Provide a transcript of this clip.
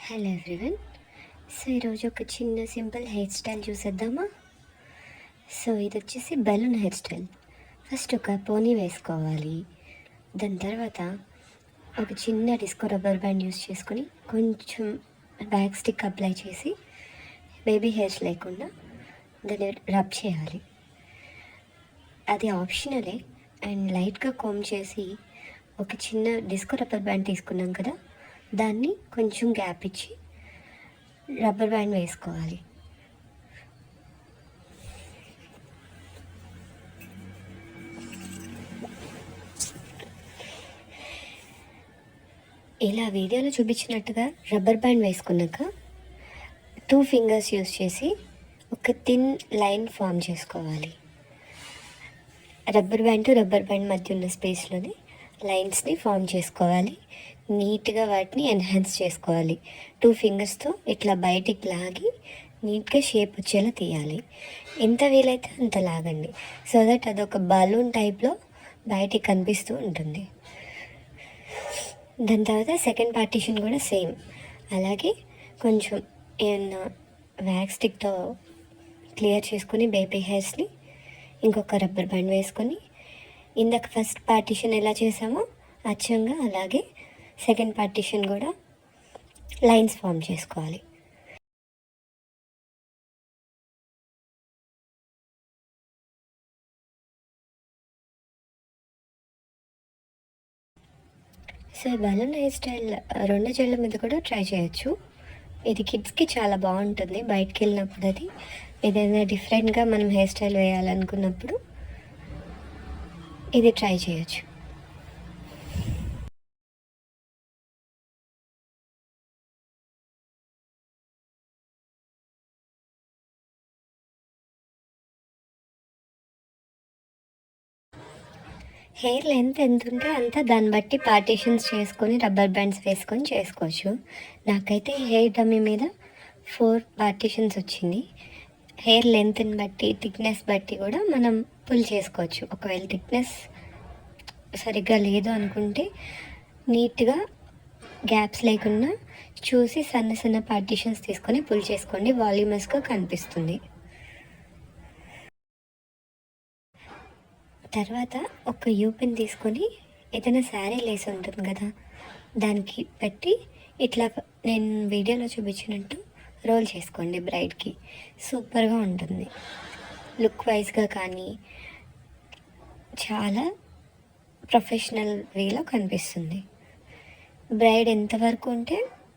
Hello everyone. So ఈరోజు ఒక చిన్న సింపుల్ హెయిర్ స్టైల్ చూసేద్దామా? సో ఇది వచ్చేసి బెలూన్ హెయిర్ స్టైల్. ఫస్ట్ ఒక పోనీ వేసుకోవాలి. దాని తర్వాత ఒక చిన్న డిస్కో రబ్బర్ బ్యాండ్ యూస్ చేసుకొని కొంచెం బ్యాక్ స్టిక్ అప్లై చేసి బేబీ హెయిర్స్ లేకుండా దాన్ని రబ్ చేయాలి. అది ఆప్షనలే. అండ్ లైట్గా కోమ్ చేసి ఒక చిన్న డిస్కో రబ్బర్ బ్యాండ్ తీసుకున్నాం కదా, దాన్ని కొంచెం గ్యాప్ ఇచ్చి రబ్బర్ బ్యాండ్ వేసుకోవాలి. ఇలా వీడియోలో చూపించినట్టుగా రబ్బర్ బ్యాండ్ వేసుకున్నాక 2 ఫింగర్స్ యూస్ చేసి ఒక థిన్ లైన్ ఫామ్ చేసుకోవాలి. రబ్బర్ బ్యాండ్ మధ్య ఉన్న స్పేస్లోనే లైన్స్ని ఫామ్ చేసుకోవాలి. నీట్గా వాటిని ఎన్హాన్స్ చేసుకోవాలి. 2 ఫింగర్స్తో ఇట్లా బయటికి లాగి నీట్గా షేప్ వచ్చేలా తీయాలి. ఎంత వీలైతే అంత లాగండి, సో దట్ అదొక బలూన్ టైప్లో బయటికి కనిపిస్తూ ఉంటుంది. దాని తర్వాత సెకండ్ పార్టీషన్ కూడా సేమ్ అలాగే కొంచెం ఏమన్నా వ్యాక్స్ స్టిక్తో క్లియర్ చేసుకొని బేబీ హెయిర్స్ని ఇంకొక రబ్బర్ బ్యాండ్ వేసుకొని ఇందాక ఫస్ట్ పార్టీషన్ ఎలా చేసామో అచ్చంగా అలాగే సెకండ్ పార్టీషన్ కూడా లైన్స్ ఫామ్ చేసుకోవాలి. సో బలూన్ హెయిర్ స్టైల్ 2 జడల మీద కూడా ట్రై చేయొచ్చు. ఇది కిడ్స్కి చాలా బాగుంటుంది. బయటికి వెళ్ళినప్పుడు అది ఏదైనా డిఫరెంట్గా మనం హెయిర్ స్టైల్ వేయాలనుకున్నప్పుడు ఇది ట్రై చేయొచ్చు. హెయిర్ లెంత్ ఎంత ఉంటే అంత దాన్ని బట్టి పార్టీషన్స్ చేసుకొని రబ్బర్ బ్యాండ్స్ వేసుకొని చేసుకోవచ్చు. నాకైతే హెయిర్ డమ్మీ మీద 4 పార్టీషన్స్ వచ్చింది. హెయిర్ లెంత్ని బట్టి థిక్నెస్ బట్టి కూడా మనం పుల్ చేసుకోవచ్చు. ఒకవేళ థిక్నెస్ సరిగ్గా లేదు అనుకుంటే నీట్గా గ్యాప్స్ లేకుండా చూసి సన్న సన్న పార్టీషన్స్ తీసుకొని పుల్ చేసుకోండి. వాల్యూమస్గా కనిపిస్తుంది. తర్వాత ఒక యూపిన్ తీసుకొని ఏదైనా శారీ లేస్ ఉంటుంది కదా, దానికి పెట్టి ఇట్లా నేను వీడియోలో చూపించినట్టు రోల్ చేసుకోండి. బ్రైడ్కి సూపర్గా ఉంటుంది. లుక్ వైజ్గా కానీ చాలా ప్రొఫెషనల్ వేలో కనిపిస్తుంది. బ్రైడ్ ఎంతవరకు ఉంటే